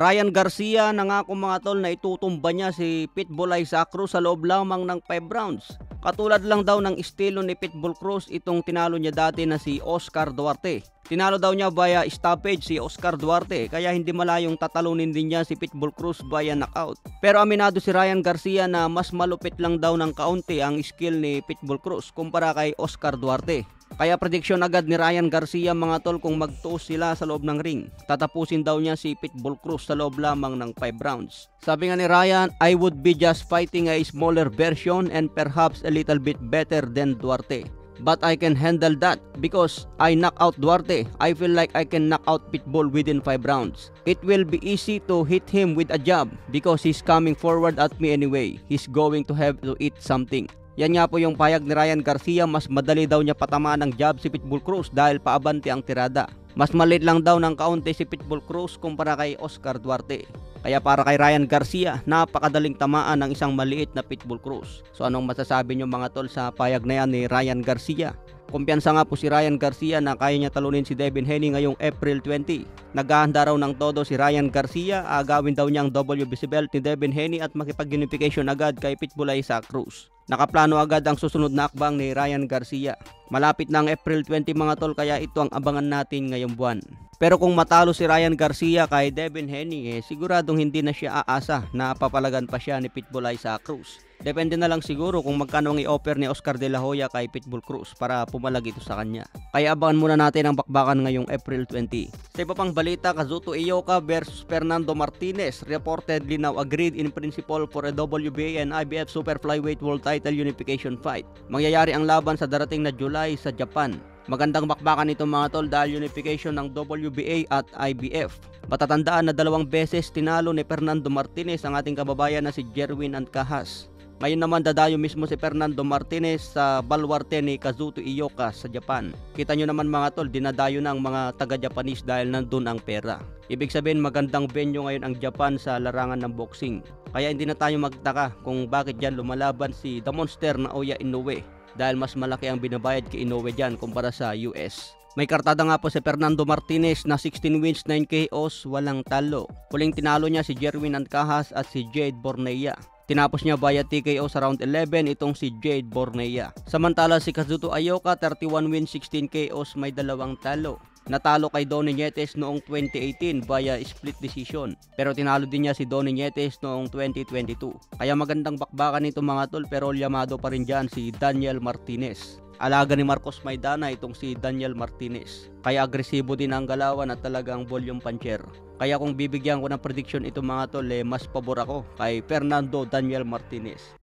Ryan Garcia nangako mga tol na itutumba niya si Pitbull Isaac Cruz sa loob lamang ng 5 rounds. Katulad lang daw ng estilo ni Pitbull Cruz itong tinalo niya dati na si Oscar Duarte. Tinalo daw niya via stoppage si Oscar Duarte kaya hindi malayong tatalunin din niya si Pitbull Cruz via knockout. Pero aminado si Ryan Garcia na mas malupit lang daw ng kaunti ang skill ni Pitbull Cruz kumpara kay Oscar Duarte. Kaya prediksyon agad ni Ryan Garcia mga tol kung magtuos sila sa loob ng ring. Tatapusin daw niya si Pitbull Cruz sa loob lamang ng 5 rounds. Sabi nga ni Ryan, I would be just fighting a smaller version and perhaps a little bit better than Duarte. But I can handle that because I knock out Duarte. I feel like I can knock out Pitbull within 5 rounds. It will be easy to hit him with a jab because he's coming forward at me anyway. He's going to have to eat something. Yan nga po yung payag ni Ryan Garcia, mas madali daw niya patamaan ng jab si Pitbull Cruz dahil paabante ang tirada. Mas maliit lang daw ng kaunti si Pitbull Cruz kumpara kay Oscar Duarte. Kaya para kay Ryan Garcia, napakadaling tamaan ng isang maliit na Pitbull Cruz. So anong masasabi nyo mga tol sa payag na yan ni Ryan Garcia? Kumpiyansa nga po si Ryan Garcia na kaya niya talunin si Devin Haney ngayong April 20. Naghahanda raw ng todo si Ryan Garcia, agawin daw niya ang WBC belt ni Devin Haney at makipag-unification agad kay Pitbull Isaac Cruz. Nakaplano agad ang susunod na akbang ni Ryan Garcia. Malapit na ang April 20 mga tol kaya ito ang abangan natin ngayong buwan. Pero kung matalo si Ryan Garcia kay Devin Haney, siguradong hindi na siya aasa na papalagan pa siya ni Pitbull Isaac Cruz. Depende na lang siguro kung magkano ang i-offer ni Oscar De La Hoya kay Pitbull Cruz para pumalag ito sa kanya. Kaya abangan muna natin ang bakbakan ngayong April 20. Sa iba pang balita, Kazuto Ioka versus Fernando Martinez reportedly now agreed in principle for a WBA and IBF Super Flyweight World Title Unification fight. Mangyayari ang laban sa darating na July sa Japan. Magandang bakbakan ito mga tol dahil unification ng WBA at IBF. Matatandaan na 2 beses tinalo ni Fernando Martinez ang ating kababayan na si Jerwin Ancajas. Ngayon naman dadayo mismo si Fernando Martinez sa baluarte ni Kazuto Ioka sa Japan. Kita nyo naman mga tol, dinadayo na ang mga taga-Japanese dahil nandun ang pera. Ibig sabihin magandang venue ngayon ang Japan sa larangan ng boxing. Kaya hindi na tayo magtaka kung bakit dyan lumalaban si The Monster na Oya Inoue. Dahil mas malaki ang binabayad kay Inoue dyan kumpara sa US. May kartada nga po si Fernando Martinez na 16 wins, 9 KOs, walang talo. Huling tinalo niya si Jerwin Ancajas at si Jade Bornea. Tinapos niya via TKO sa round 11 itong si Jade Bornea. Samantala si Kazuto Ioka 31 wins, 16 KOs, may 2 talo. Natalo kay Donny Nietes noong 2018 via split decision. Pero tinalo din niya si Donny Nietes noong 2022. Kaya magandang bakbakan nito mga tol, pero yamado pa rin dyan si Daniel Martinez. Alaga ni Marcos Maidana itong si Daniel Martinez. Kaya agresibo din ang galawan at talagang volume puncher. Kaya kung bibigyan ko ng prediction ito mga tol, mas pabor ako kay Fernando Daniel Martinez.